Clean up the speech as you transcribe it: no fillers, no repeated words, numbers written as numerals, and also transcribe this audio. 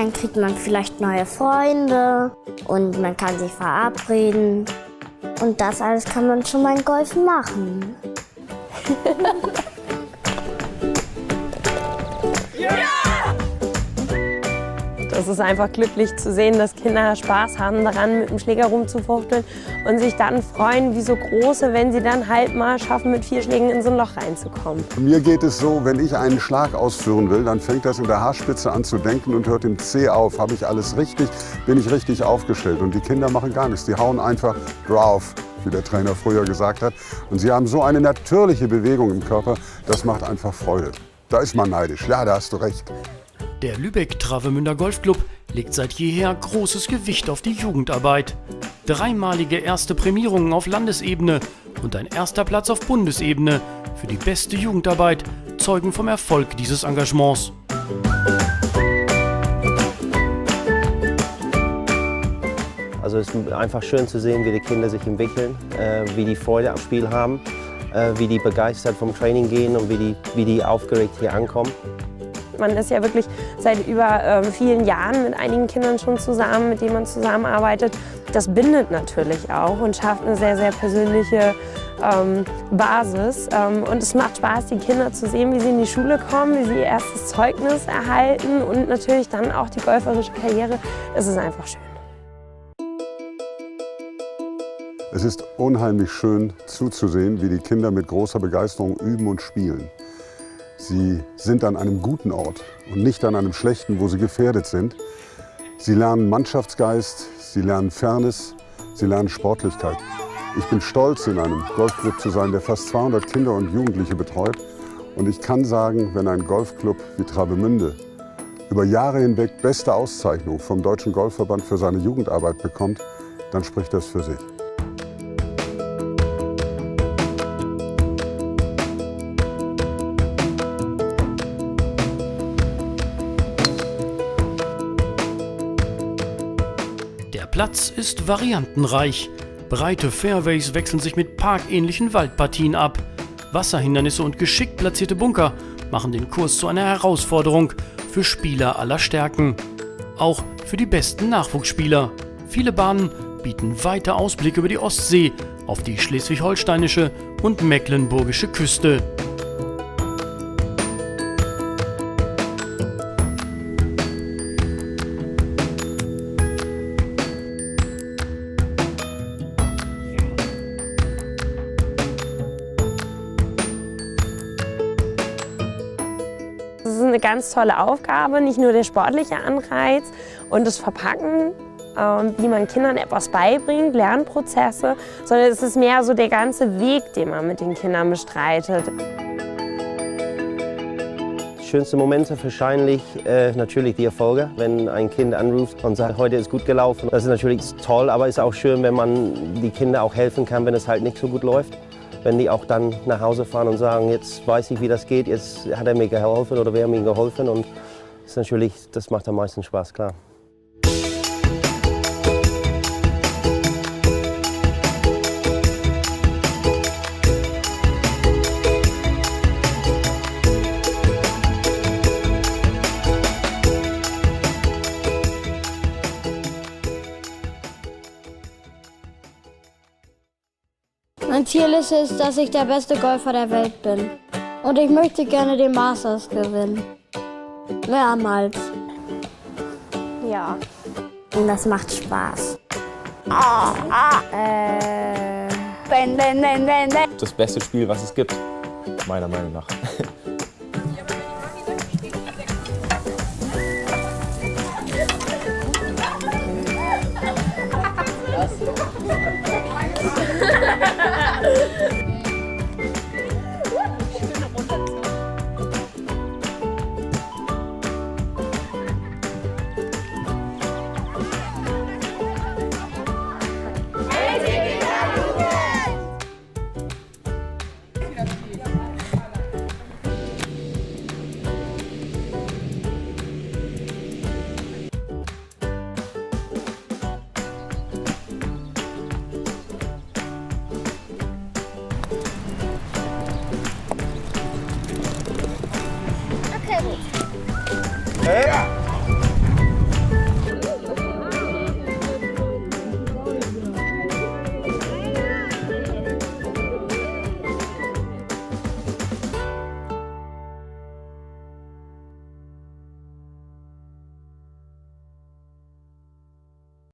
dann kriegt man vielleicht neue Freunde und man kann sich verabreden. Und das alles kann man schon beim Golfen machen. Es ist einfach glücklich zu sehen, dass Kinder Spaß haben daran, mit dem Schläger rumzufuchteln und sich dann freuen, wie so Große, wenn sie dann halt mal schaffen, mit 4 Schlägen in so ein Loch reinzukommen. Mir geht es so, wenn ich einen Schlag ausführen will, dann fängt das in der Haarspitze an zu denken und hört im C auf. Habe ich alles richtig? Bin ich richtig aufgestellt? Und die Kinder machen gar nichts. Die hauen einfach drauf, wie der Trainer früher gesagt hat. Und sie haben so eine natürliche Bewegung im Körper, das macht einfach Freude. Da ist man neidisch. Ja, da hast du recht. Der Lübeck-Travemünder Golfclub legt seit jeher großes Gewicht auf die Jugendarbeit. 3-malige erste Prämierungen auf Landesebene und ein 1. Platz auf Bundesebene für die beste Jugendarbeit zeugen vom Erfolg dieses Engagements. Also es ist einfach schön zu sehen, wie die Kinder sich entwickeln, wie die Freude am Spiel haben, wie die begeistert vom Training gehen und wie die aufgeregt hier ankommen. Man ist ja wirklich seit über vielen Jahren mit einigen Kindern schon zusammen, mit denen man zusammenarbeitet. Das bindet natürlich auch und schafft eine sehr, sehr persönliche Basis. Und es macht Spaß, die Kinder zu sehen, wie sie in die Schule kommen, wie sie ihr erstes Zeugnis erhalten und natürlich dann auch die golferische Karriere. Es ist einfach schön. Es ist unheimlich schön zuzusehen, wie die Kinder mit großer Begeisterung üben und spielen. Sie sind an einem guten Ort und nicht an einem schlechten, wo sie gefährdet sind. Sie lernen Mannschaftsgeist, sie lernen Fairness, sie lernen Sportlichkeit. Ich bin stolz, in einem Golfclub zu sein, der fast 200 Kinder und Jugendliche betreut. Und ich kann sagen, wenn ein Golfclub wie Travemünde über Jahre hinweg beste Auszeichnung vom Deutschen Golfverband für seine Jugendarbeit bekommt, dann spricht das für sich. Der Platz ist variantenreich. Breite Fairways wechseln sich mit parkähnlichen Waldpartien ab. Wasserhindernisse und geschickt platzierte Bunker machen den Kurs zu einer Herausforderung für Spieler aller Stärken. Auch für die besten Nachwuchsspieler. Viele Bahnen bieten weite Ausblicke über die Ostsee, auf die schleswig-holsteinische und mecklenburgische Küste. Das ist eine ganz tolle Aufgabe, nicht nur der sportliche Anreiz und das Verpacken, wie man Kindern etwas beibringt, Lernprozesse, sondern es ist mehr so der ganze Weg, den man mit den Kindern bestreitet. Schönste Momente wahrscheinlich natürlich die Erfolge, wenn ein Kind anruft und sagt, heute ist gut gelaufen. Das ist natürlich toll, aber es ist auch schön, wenn man die Kinder auch helfen kann, wenn es halt nicht so gut läuft. Wenn die auch dann nach Hause fahren und sagen, jetzt weiß ich, wie das geht, jetzt hat er mir geholfen oder wir haben ihm geholfen. Und das, ist natürlich, das macht am meisten Spaß, klar. Mein Ziel ist es, dass ich der beste Golfer der Welt bin. Und ich möchte gerne den Masters gewinnen. Mehrmals. Ja. Und das macht Spaß. Das beste Spiel, was es gibt, meiner Meinung nach.